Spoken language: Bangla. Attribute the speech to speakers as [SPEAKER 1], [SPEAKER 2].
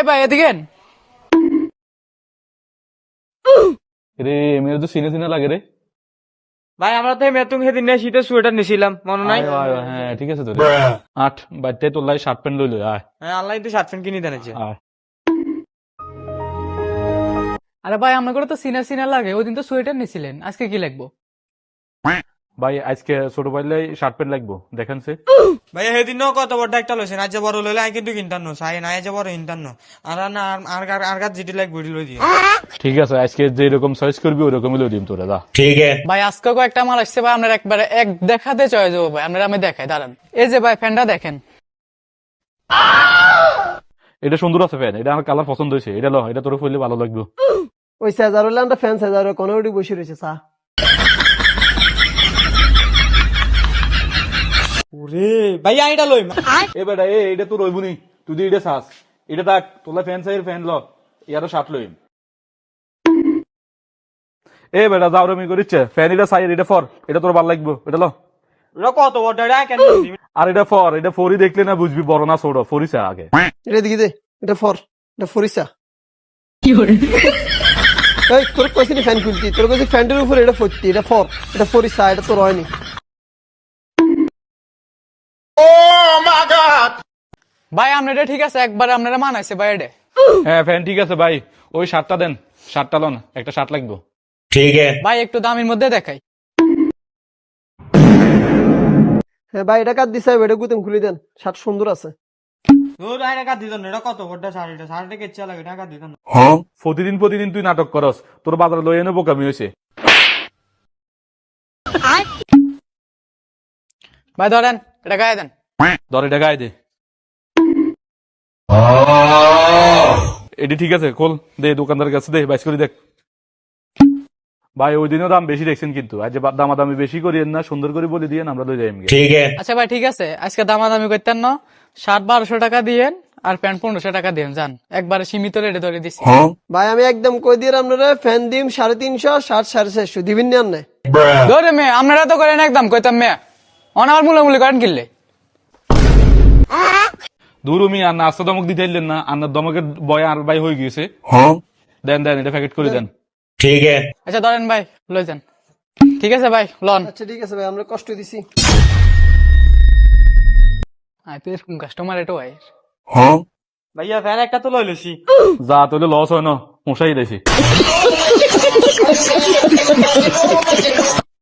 [SPEAKER 1] ভাই এদিকে
[SPEAKER 2] রে মেয়ের তো সিনে সিনে লাগে রে।
[SPEAKER 1] ভাই আমরা তো মেতুং সেদিন শীতের সোয়েটার নিছিলাম মনে নাই?
[SPEAKER 2] হ্যাঁ ঠিক আছে তো আট বাইতে তোর লাই শার্ট প্যান্ট লইলো আয়
[SPEAKER 1] হ্যাঁ আল্লাহ তো শার্ট প্যান্ট কিনে দেনেছে।
[SPEAKER 2] আয়।
[SPEAKER 3] আরে ভাই আমরা করে তো সিনার সিনার লাগে, ওই দিন তো সোয়েটার নিছিলেন, আজকে কি লাগবো?
[SPEAKER 2] ভাই আজকে ছোট পাইলাই শার্ট প্যান্ট লাগবো দেখেন সে।
[SPEAKER 1] ভাই সেদিনও কত বড় একটা লইছেন, আজ যে বড় লইলে আমি কিন্তু কিনতাম না, সাই নাই যে বড় কিনতাম না। আর না আর গাছ যেটি লাগবে ওটি লই দিয়ে।
[SPEAKER 2] ঠিক আছে আজকে যে রকম চয়েস করবি ওই রকমই লই দিম তোরা যা।
[SPEAKER 3] ভাই আজকে কয়েকটা মাল আসছে ভাই, আপনার একবারে এক দেখাতে চয়ে যাবো ভাই, আপনারা আমি দেখাই দাঁড়ান। এই যে ভাই ফ্যানটা দেখেন,
[SPEAKER 2] এটা সুন্দর আছে ফ্যান, এটা আমার কালার পছন্দ হয়েছে, এটা লো এটা তোর পড়লে ভালো লাগবে।
[SPEAKER 4] ওই সাজার হলে আমরা ফ্যান সাজার কোনো উঠে বসে রয়েছে চা।
[SPEAKER 1] ওরে ভাই আইটা লই
[SPEAKER 2] এ বেটা এটা তোর রইবুনি, তুই এটা চাস এটা থাক তোলা ফ্যান চাই ফ্যান ল ইয়ারও শার্ট লইম। এ বেটা যাও রমি করিচ্ছে ফ্যান এটা চাই এটা ফর এটা তোর ভালো লাগবে এটা লো।
[SPEAKER 1] কত বড় কেন?
[SPEAKER 2] আর এটা ফরি দেখলে না বুঝবি বড় না ছোট ফরিছে আগে।
[SPEAKER 4] এটা দিকে দে, এটা ফর, এটা ফরিসা। এই তোর কইছিনি ফ্যান খুলতি, তোর কইছি ফ্যানটার উপর এটা ফরতি, এটা ফর, এটা ফরিসা, এটা তোর হয়নি।
[SPEAKER 3] ভাই আপনারা ঠিক আছে একবারে আপনারা মানাইছে ভাই এটা।
[SPEAKER 2] হ্যাঁ ফ্যান ঠিক আছে ভাই, ওই শার্টটা দেন, শার্টটা লন একটা শার্ট লাগবে।
[SPEAKER 3] ভাই একটু দামের মধ্যে দেখাই।
[SPEAKER 4] হ্যাঁ ভাই এটা কাট দিছে, এটা গুতেম খুলে দেন, শার্ট সুন্দর আছে।
[SPEAKER 1] তোর আইটা কাট দিত না, এটা কত বড় শাড়িটা, শাড়িটা কেচ্ছা লাগে, এটা কাট দিত না।
[SPEAKER 2] প্রতিদিন তুই নাটক করস, তোর বাজারে লই এনে বোকামি হয়েছে।
[SPEAKER 3] ভাই ধরেন এটা গায়ে দেন।
[SPEAKER 2] ধর এটা গায়ে দে। এটি ঠিক আছে খোল দে, দোকানদারের কাছে দে বাইশ করে দেখ। ভাই ওই দিনও দাম বেশি দেখছেন কিন্তু আজ দামাদামি বেশি করিয়েন না, সুন্দর করে বলে দিয়েন আমরা লই যাই।
[SPEAKER 3] আচ্ছা ভাই ঠিক আছে আজকে দামাদামি করতেন না, শার্ট 1200 টাকা দিয়েন আর প্যান্ট 1500 টাকা দিয়েন, যান একবারে সীমিত রেটে ধরে দিচ্ছি।
[SPEAKER 4] ভাই আমি একদম কই দিয়ে আপনারা ফ্যান দিম 350, শার্ট 450 দিবেন না আপনি?
[SPEAKER 3] ধরে মেয়ে আপনারা তো করেন একদম কইতাম মেয়ে অনার মূলামূলি করেন কিনলে।
[SPEAKER 2] দুরুমি আর না আস্তে দমক দিতে এলেন না, আন্নার দমকের বয় আর ভাই হয়ে গিয়েছে। দেন এটা প্যাকেট করে দেন।
[SPEAKER 3] আচ্ছা ধরেন ভাই লই যান। ঠিক আছে ভাই লন।
[SPEAKER 4] আচ্ছা ঠিক আছে ভাই, আমরা কষ্ট দিছি।
[SPEAKER 3] কাস্টমার এটো ভাই।
[SPEAKER 1] ভাইয়া ফ্যান একটা তো লই লইছি।
[SPEAKER 2] যা তাহলে লস হয় না, মশাই দেছি।